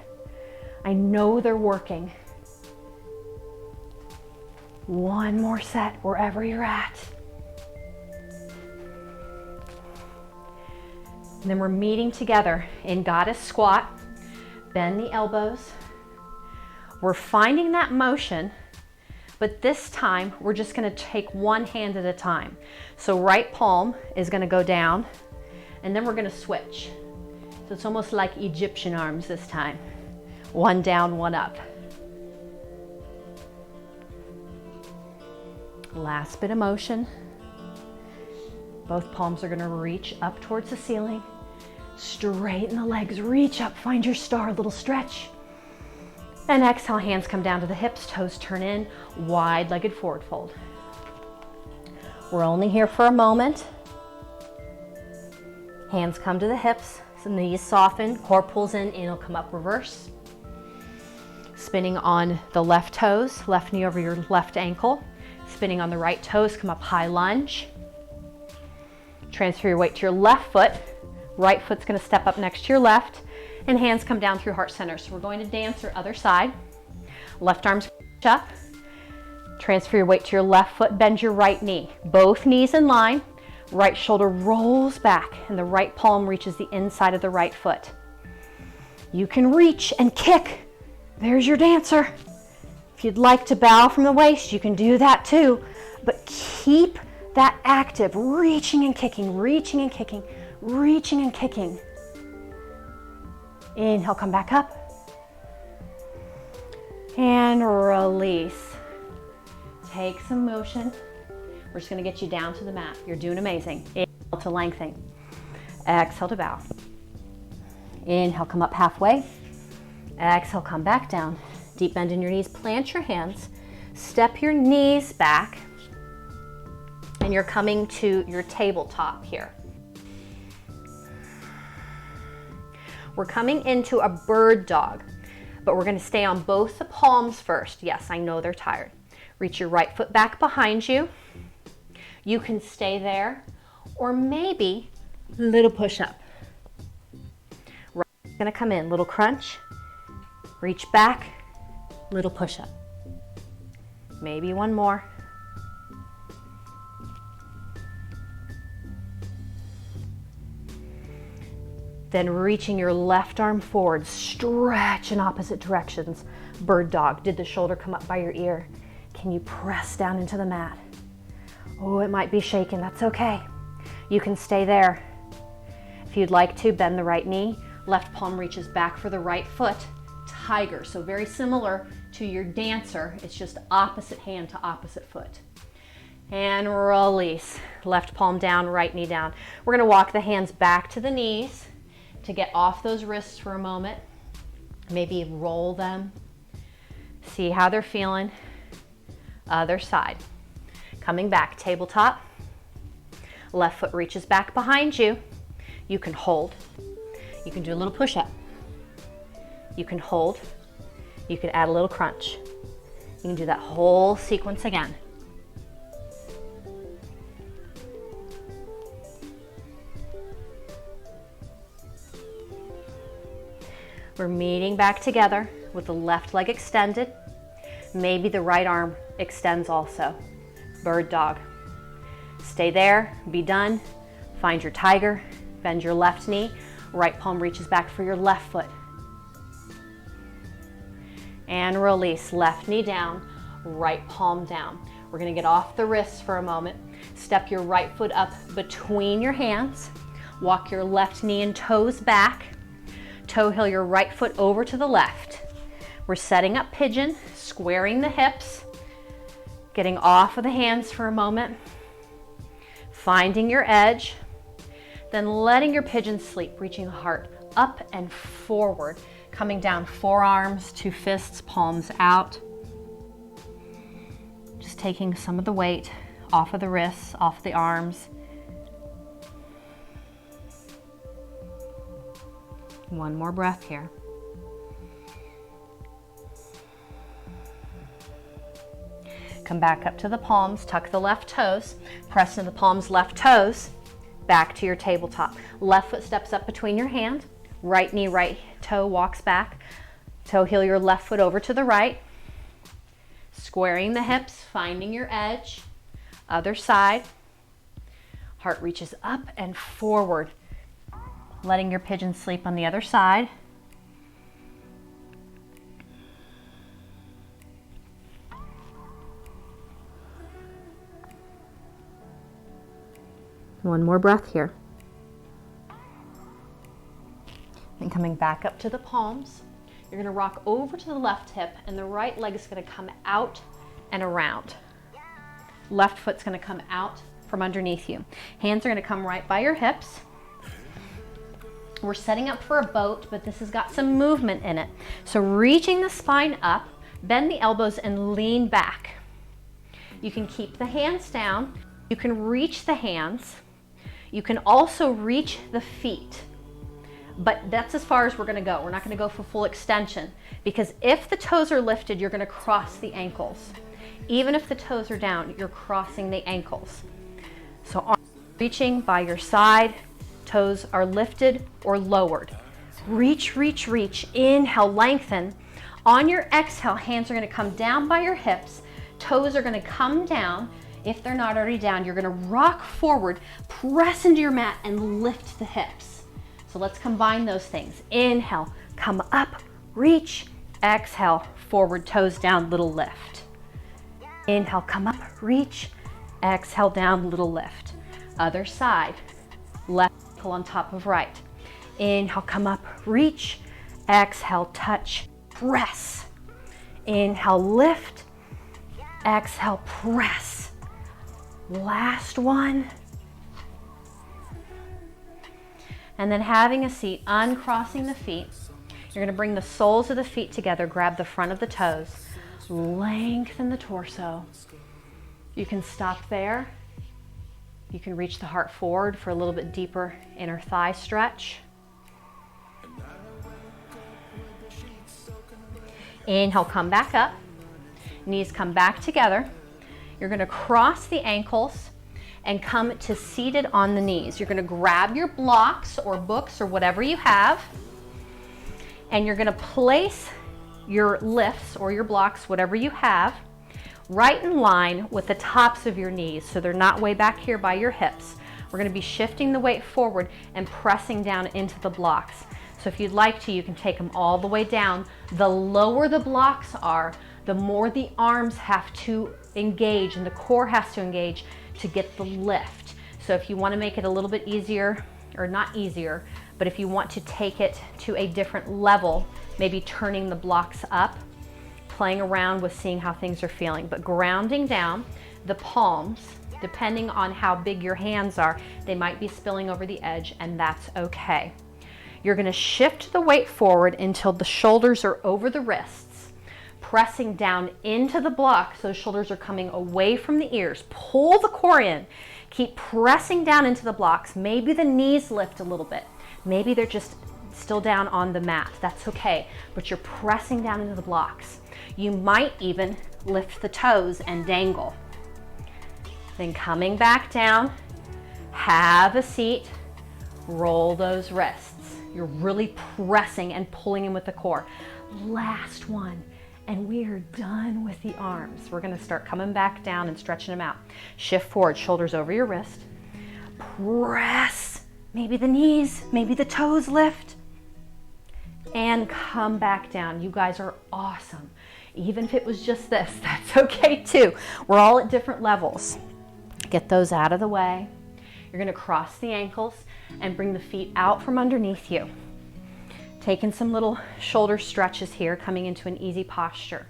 I know they're working. One more set wherever you're at. And then we're meeting together in goddess squat. Bend the elbows. We're finding that motion, but this time we're just going to take one hand at a time. So right palm is going to go down, and then we're going to switch. So it's almost like Egyptian arms this time. One down, one up. Last bit of motion. Both palms are going to reach up towards the ceiling. Straighten the legs, reach up, find your star, little stretch. And exhale, hands come down to the hips, toes turn in, wide-legged forward fold. We're only here for a moment. Hands come to the hips, so knees soften, core pulls in, inhale, come up, reverse. Spinning on the left toes, left knee over your left ankle. Spinning on the right toes, come up, high lunge. Transfer your weight to your left foot. Right foot's gonna step up next to your left, and hands come down through heart center. So we're going to dance our other side. Left arm's up. Transfer your weight to your left foot, bend your right knee. Both knees in line. Right shoulder rolls back, and the right palm reaches the inside of the right foot. You can reach and kick. There's your dancer. If you'd like to bow from the waist, you can do that too, but keep that active, reaching and kicking, reaching and kicking, reaching and kicking. Inhale, come back up. And release. Take some motion. We're just gonna get you down to the mat. You're doing amazing. Inhale to lengthen. Exhale to bow. Inhale, come up halfway. Exhale, come back down. Deep bend in your knees, plant your hands. Step your knees back. And you're coming to your tabletop here. We're coming into a bird dog, but we're gonna stay on both the palms first. Yes, I know they're tired. Reach your right foot back behind you. You can stay there, or maybe little push up. Right gonna come in, little crunch, reach back, little push up. Maybe one more. Then reaching your left arm forward, stretch in opposite directions. Bird dog. Did the shoulder come up by your ear? Can you press down into the mat? Oh, it might be shaking, that's okay. You can stay there. If you'd like to, bend the right knee. Left palm reaches back for the right foot. Tiger, so very similar to your dancer. It's just opposite hand to opposite foot. And release. Left palm down, right knee down. We're gonna walk the hands back to the knees to get off those wrists for a moment. Maybe roll them. See how they're feeling. Other side. Coming back, tabletop. Left foot reaches back behind you. You can hold. You can do a little push-up. You can hold. You can add a little crunch. You can do that whole sequence again. We're meeting back together with the left leg extended. Maybe the right arm extends also. Bird dog. Stay there, be done. Find your tiger, bend your left knee. Right palm reaches back for your left foot. And release, left knee down, right palm down. We're gonna get off the wrists for a moment. Step your right foot up between your hands. Walk your left knee and toes back. Toe heel your right foot over to the left. We're setting up pigeon, squaring the hips, getting off of the hands for a moment, finding your edge, then letting your pigeon sleep, reaching the heart up and forward, coming down, forearms to fists, palms out. Just taking some of the weight off of the wrists, off the arms. One more breath here. come back up to the palms, tuck the left toes, press into the palms, left toes, back to your tabletop. Left foot steps up between your hand, right knee, right toe walks back. Toe heel your left foot over to the right. Squaring the hips, finding your edge. Other side. Heart reaches up and forward. Letting your pigeon sleep on the other side. One more breath here. And coming back up to the palms. You're going to rock over to the left hip and the right leg is going to come out and around. Left foot's going to come out from underneath you. Hands are going to come right by your hips. We're setting up for a boat, but this has got some movement in it. So reaching the spine up, bend the elbows and lean back. You can keep the hands down. You can reach the hands. You can also reach the feet. But that's as far as we're going to go. We're not going to go for full extension because if the toes are lifted, you're going to cross the ankles. Even if the toes are down, you're crossing the ankles. So arms reaching by your side, toes are lifted or lowered. Reach, reach, reach. Inhale, lengthen. On your exhale, hands are going to come down by your hips. Toes are going to come down. If they're not already down, you're going to rock forward, press into your mat and lift the hips. So let's combine those things. Inhale, come up, reach. Exhale, forward, toes down, little lift. Inhale, come up, reach. Exhale, down, little lift. Other side, left ankle on top of right. Inhale, come up, reach. Exhale, touch, press. Inhale, lift. Exhale, press. Last one. And then having a seat, uncrossing the feet. You're going to bring the soles of the feet together, grab the front of the toes, lengthen the torso. You can stop there. You can reach the heart forward for a little bit deeper inner thigh stretch. Inhale, come back up. Knees come back together. You're going to cross the ankles and come to seated on the knees. You're going to grab your blocks or books or whatever you have, and you're going to place your lifts or your blocks, whatever you have, right in line with the tops of your knees so they're not way back here by your hips. We're going to be shifting the weight forward and pressing down into the blocks. So if you'd like to, you can take them all the way down. The lower the blocks are, the more the arms have to engage and the core has to engage to get the lift. So if you want to make it a little bit easier, or not easier, but if you want to take it to a different level, maybe turning the blocks up, playing around with seeing how things are feeling, but grounding down the palms, depending on how big your hands are, they might be spilling over the edge, and that's okay. You're going to shift the weight forward until the shoulders are over the wrists, pressing down into the block so the shoulders are coming away from the ears. Pull the core in. Keep pressing down into the blocks. Maybe the knees lift a little bit. Maybe they're just still down on the mat. That's okay, but you're pressing down into the blocks. You might even lift the toes and dangle. Then coming back down, have a seat, roll those wrists. You're really pressing and pulling in with the core. Last one, and we are done with the arms. We're gonna start coming back down and stretching them out. Shift forward, shoulders over your wrist. Press, maybe the knees, maybe the toes lift. And come back down. You guys are awesome. Even if it was just this, that's okay too. We're all at different levels. Get those out of the way. You're gonna cross the ankles and bring the feet out from underneath you. Taking some little shoulder stretches here, coming into an easy posture.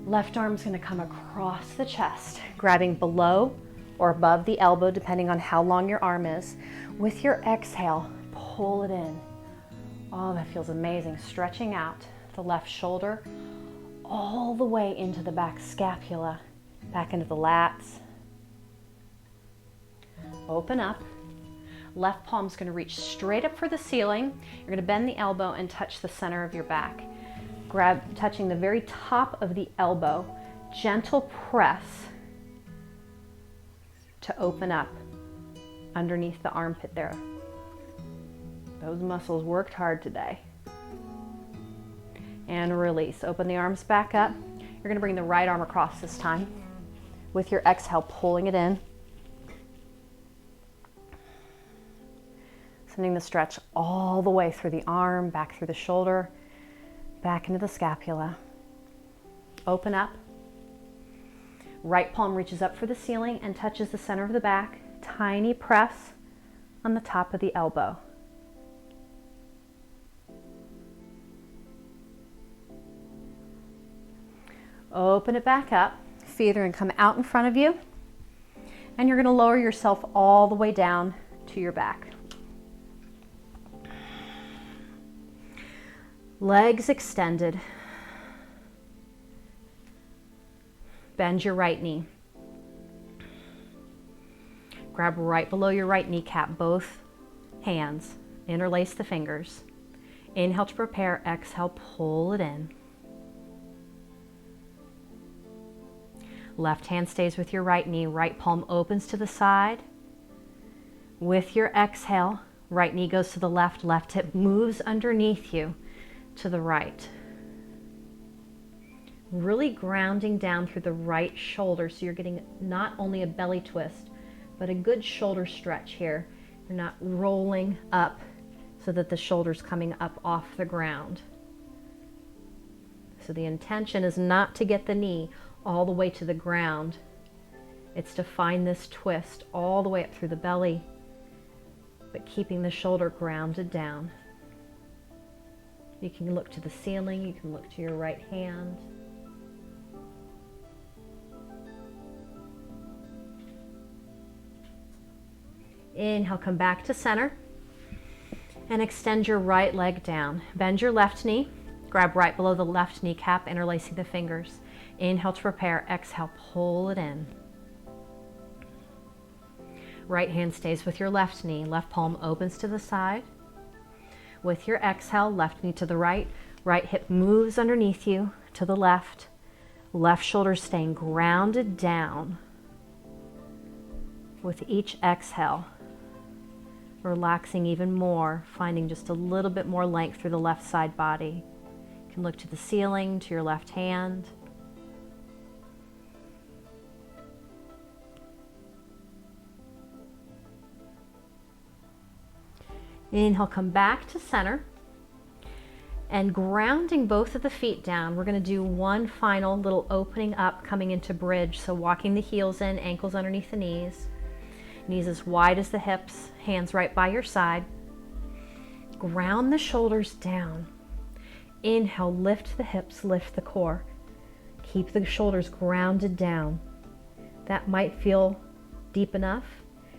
Left arm's gonna come across the chest, grabbing below or above the elbow, depending on how long your arm is. With your exhale, pull it in. Oh, that feels amazing. Stretching out the left shoulder all the way into the back scapula, back into the lats. Open up. Left palm's going to reach straight up for the ceiling. You're going to bend the elbow and touch the center of your back. Touching the very top of the elbow gentle press to open up underneath the armpit there. Those muscles worked hard today. And release. Open the arms back up. You're going to bring the right arm across this time. With your exhale, pulling it in. Sending the stretch all the way through the arm, back through the shoulder, back into the scapula. Open up. Right palm reaches up for the ceiling and touches the center of the back. Tiny press on the top of the elbow. Open it back up. Feet are going to come out in front of you. And you're going to lower yourself all the way down to your back. Legs extended. Bend your right knee. Grab right below your right kneecap, both hands. Interlace the fingers. Inhale to prepare. Exhale, pull it in. Left hand stays with your right knee. Right palm opens to the side. With your exhale, right knee goes to the left. Left hip moves underneath you to the right. Really grounding down through the right shoulder, so you're getting not only a belly twist, but a good shoulder stretch here. You're not rolling up so that the shoulder's coming up off the ground. So the intention is not to get the knee all the way to the ground. It's to find this twist all the way up through the belly, but keeping the shoulder grounded down. You can look to the ceiling, you can look to your right hand. Inhale, come back to center and extend your right leg down. Bend your left knee, grab right below the left kneecap, interlacing the fingers. Inhale to prepare, exhale, pull it in. Right hand stays with your left knee, left palm opens to the side. With your exhale, left knee to the right, right hip moves underneath you to the left, left shoulder staying grounded down. With each exhale, relaxing even more, finding just a little bit more length through the left side body. You can look to the ceiling, to your left hand. Inhale, come back to center. And grounding both of the feet down, we're going to do one final little opening up, coming into bridge. So walking the heels in, ankles underneath the knees. Knees as wide as the hips, hands right by your side. Ground the shoulders down. Inhale, lift the hips, lift the core. Keep the shoulders grounded down. That might feel deep enough.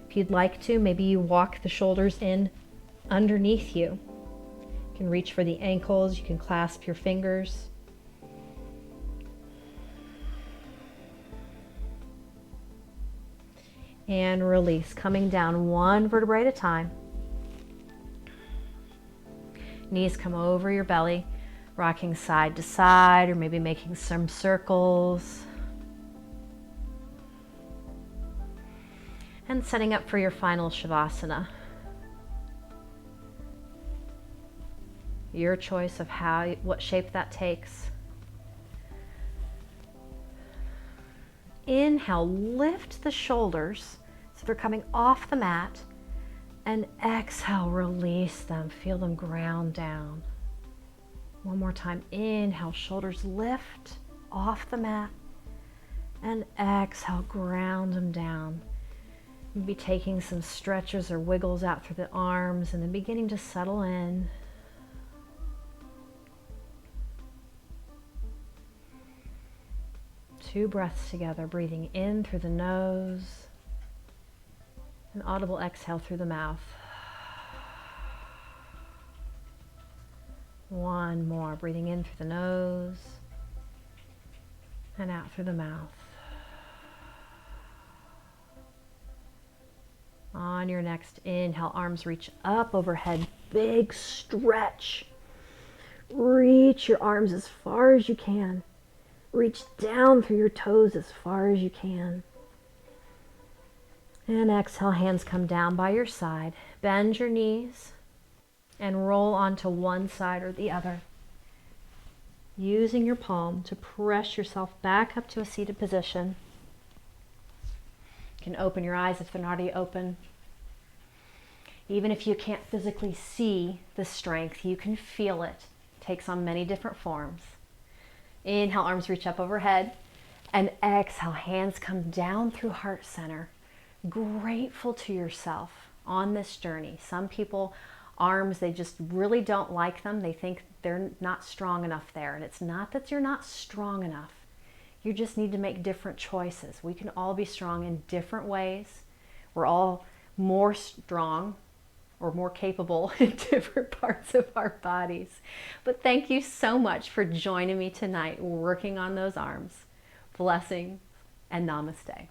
If you'd like to, maybe you walk the shoulders in underneath you. You can reach for the ankles, you can clasp your fingers. And release, coming down one vertebrae at a time. Knees come over your belly, rocking side to side, or maybe making some circles. And setting up for your final Shavasana. Your choice of what shape that takes. Inhale, lift the shoulders so they're coming off the mat, and exhale, release them, feel them ground down. One more time, inhale, shoulders lift off the mat, and exhale, ground them down. You'll be taking some stretches or wiggles out through the arms and then beginning to settle in. Two breaths together, breathing in through the nose, an audible exhale through the mouth. One more, breathing in through the nose and out through the mouth. On your next inhale, arms reach up overhead, big stretch. Reach your arms as far as you can. Reach down through your toes as far as you can. And exhale, hands come down by your side. Bend your knees and roll onto one side or the other. Using your palm to press yourself back up to a seated position. You can open your eyes if they're not already open. Even if you can't physically see the strength, you can feel it. It takes on many different forms. Inhale, arms reach up overhead. And exhale, hands come down through heart center. Grateful to yourself on this journey. Some people, arms, they just really don't like them. They think they're not strong enough there. And it's not that you're not strong enough. You just need to make different choices. We can all be strong in different ways. We're all more strong or more capable in different parts of our bodies. But thank you so much for joining me tonight, working on those arms. Blessings and namaste.